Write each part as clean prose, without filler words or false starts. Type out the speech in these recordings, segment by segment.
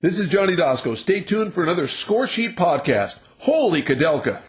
This is Johnny Dosco. Stay tuned for another Score Sheet podcast. Holy Kadelka!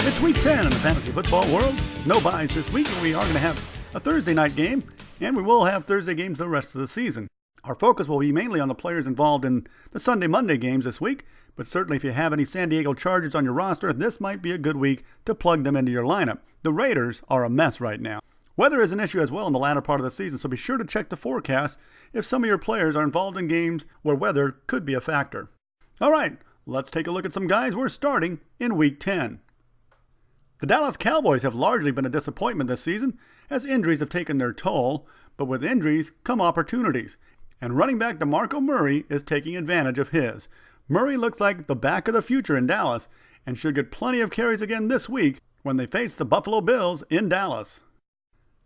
It's week 10 in the fantasy football world. No buys this week, but we are going to have a Thursday night game, and we will have Thursday games the rest of the season. Our focus will be mainly on the players involved in the Sunday-Monday games this week, but certainly if you have any San Diego Chargers on your roster, this might be a good week to plug them into your lineup. The Raiders are a mess right now. Weather is an issue as well in the latter part of the season, so be sure to check the forecast if some of your players are involved in games where weather could be a factor. All right, let's take a look at some guys we're starting in Week 10. The Dallas Cowboys have largely been a disappointment this season, as injuries have taken their toll, but with injuries come opportunities, and running back DeMarco Murray is taking advantage of his. Murray looks like the back of the future in Dallas, and should get plenty of carries again this week when they face the Buffalo Bills in Dallas.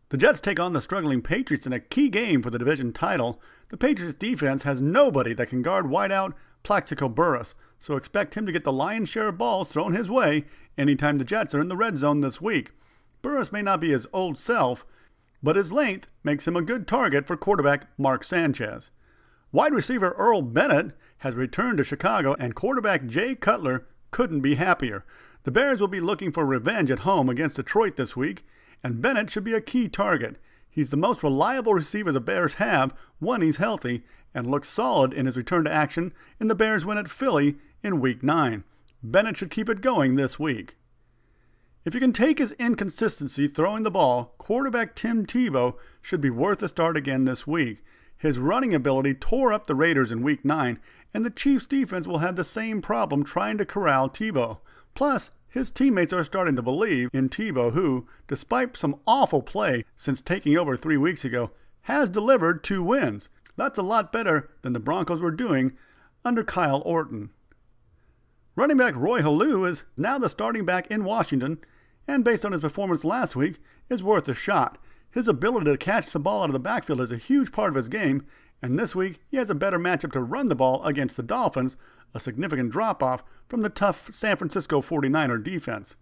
The Jets take on the struggling Patriots in a key game for the division title. The Patriots defense has nobody that can guard wideout Plaxico Burress, so expect him to get the lion's share of balls thrown his way anytime the Jets are in the red zone this week. Burress may not be his old self, but his length makes him a good target for quarterback Mark Sanchez. Wide receiver Earl Bennett has returned to Chicago, and quarterback Jay Cutler couldn't be happier. The Bears will be looking for revenge at home against Detroit this week, and Bennett should be a key target. He's the most reliable receiver the Bears have when he's healthy, and looks solid in his return to action in the Bears' win at Philly in Week 9. Bennett should keep it going this week. If you can take his inconsistency throwing the ball, quarterback Tim Tebow should be worth a start again this week. His running ability tore up the Raiders in Week 9, and the Chiefs' defense will have the same problem trying to corral Tebow. Plus, his teammates are starting to believe in Tebow, who, despite some awful play since taking over 3 weeks ago, has delivered 2 wins. That's a lot better than the Broncos were doing under Kyle Orton. Running back Roy Halou is now the starting back in Washington, and based on his performance last week, is worth a shot. His ability to catch the ball out of the backfield is a huge part of his game, and this week he has a better matchup to run the ball against the Dolphins, a significant drop-off from the tough San Francisco 49er defense.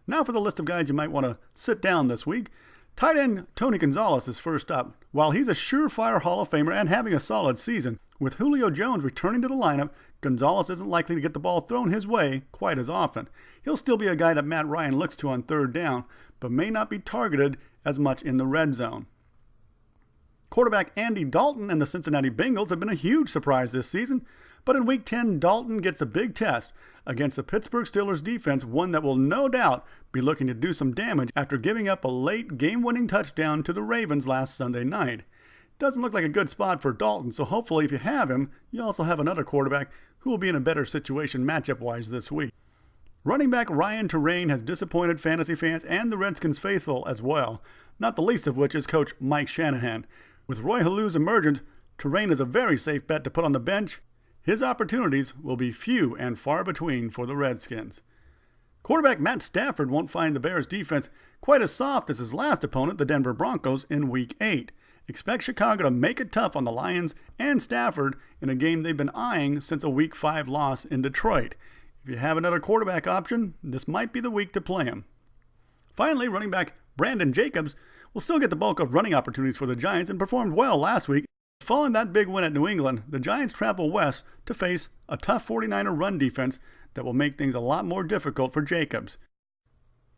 Now for the list of guys you might want to sit down this week. Tight end Tony Gonzalez is first up. While he's a surefire Hall of Famer and having a solid season, with Julio Jones returning to the lineup, Gonzalez isn't likely to get the ball thrown his way quite as often. He'll still be a guy that Matt Ryan looks to on third down, but may not be targeted as much in the red zone. Quarterback Andy Dalton and the Cincinnati Bengals have been a huge surprise this season, but in Week 10, Dalton gets a big test against the Pittsburgh Steelers defense, one that will no doubt be looking to do some damage after giving up a late game-winning touchdown to the Ravens last Sunday night. Doesn't look like a good spot for Dalton, so hopefully if you have him, you also have another quarterback who will be in a better situation matchup-wise this week. Running back Ryan Torain has disappointed fantasy fans and the Redskins faithful as well, not the least of which is coach Mike Shanahan. With Roy Halou's emergence, Torain is a very safe bet to put on the bench. His opportunities will be few and far between for the Redskins. Quarterback Matt Stafford won't find the Bears' defense quite as soft as his last opponent, the Denver Broncos, in Week 8. Expect Chicago to make it tough on the Lions and Stafford in a game they've been eyeing since a Week 5 loss in Detroit. If you have another quarterback option, this might be the week to play him. Finally, running back Brandon Jacobs will still get the bulk of running opportunities for the Giants and performed well last week. Following that big win at New England, the Giants travel west to face a tough 49er run defense that will make things a lot more difficult for Jacobs.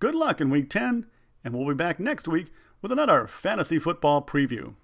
Good luck in Week 10, and we'll be back next week with another fantasy football preview.